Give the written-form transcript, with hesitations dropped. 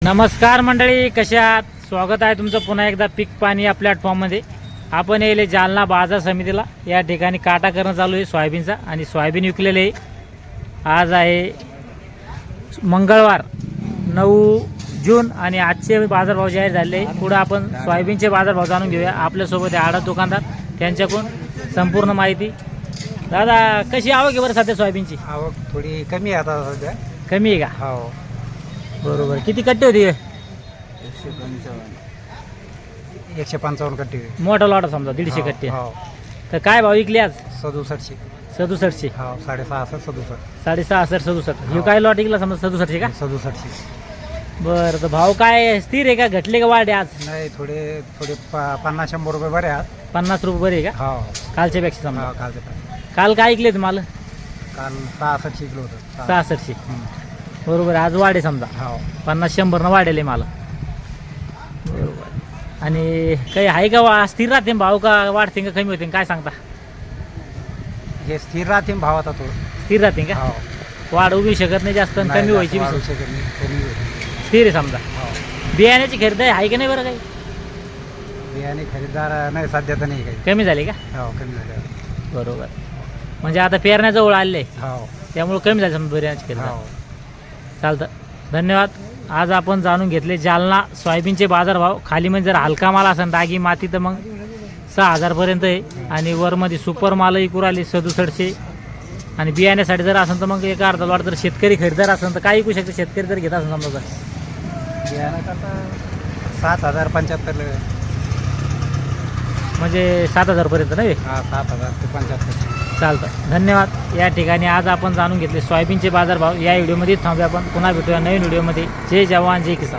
नमस्कार मंडळी, कशा आहात? स्वागत आहे तुमचं पुन्हा एकदा पीक पाणी या प्लॅटफॉर्ममध्ये. आपण येले जालना बाजार समितीला. या ठिकाणी काटा करणं चालू आहे सोयाबीनचा आणि सोयाबीन विकलेले आहे. आज आहे मंगळवार 9 जून आणि आजचे बाजारभाव जाहीर झाले. पुढे आपण सोयाबीनचे बाजारभाव जाणून घेऊया. आपल्यासोबत आहे आडत दुकानदार, त्यांच्याकडून संपूर्ण माहिती. दादा, कशी आवक आहे बरं सध्या सोयाबीनची? आवक थोडी कमी आहे आता सध्या. कमी आहे का? हो, बरोबर. किती कट्टे होती? 155 कट्टी. मोठा लॉट समजा 150 कट्टे. हो, तर काय भाव विकले आज? 67. 6700. हो, 66.5 67. 66 67. हे काय लॉट विकला समजा 6700 का? 67. बरं, तर भाव काय स्थिर आहे का, घटले का वाढले आज? नाही, थोडे थोडे 50-100 रुपये बरे आहेत. 50 रुपये बरे आहे का हो, कालच्या पेक्षा समजा? हो, कालचे पण. काल काय ऐकले तुम्हाला? काल 66 किलो होतं. 6600. हं. बरोबर. आज वाढे समजा हो, 50-100 न वाढेल मला. बरोबर. आणि काही आहे का स्थिर राहते भाव का वाढते का कमी होते, काय सांगता? हे स्थिर राहते भावात तो. स्थिर राहते का? हो, वाढ होऊ शकत नाही जास्त आणि नाही कमी व्हायची जास्त बी वाढू शकत नाही, कमी होईल. स्थिर आहे समजा. हो, बियाण्याची खरेदी आहे का नाही बरं? काही बियाणे खरेदीदार नाही सध्या तर नाही काही. कमी झाली का? हो, कमी झाले. बरोबर. म्हणजे आता पेरण्याजवळ आले हो, त्यामुळे कमी झाली समजा बियाण्याची खरेदी. हो. चालतं, धन्यवाद. आज आपण जाणून घेतले जालना सोयाबीनचे बाजारभाव. खाली म्हणजे जर हलका माल असेल डागी माती तर मग 6000पर्यंत आहे आणि वरमध्ये सुपर मालही कुराली 6700. आणि बियाण्यासाठी जर असेल तर मग एक अर्धा लॉट. जर शेतकरी खरेदीदार असेल तर काय विकू शकते शेतकरी जर घेत असेल समजा तर? बियाणं करता 7075. म्हणजे 7000पर्यंत नाही? हा, 7000 ते 75. चालतं, धन्यवाद. या ठिकाणी आज आपण जाणून घेतले सोयाबीनचे बाजारभाव. या व्हिडिओमध्ये थांबूया आपण. पुन्हा भेटूया नवीन व्हिडिओमध्ये. जय जवान जय किसान.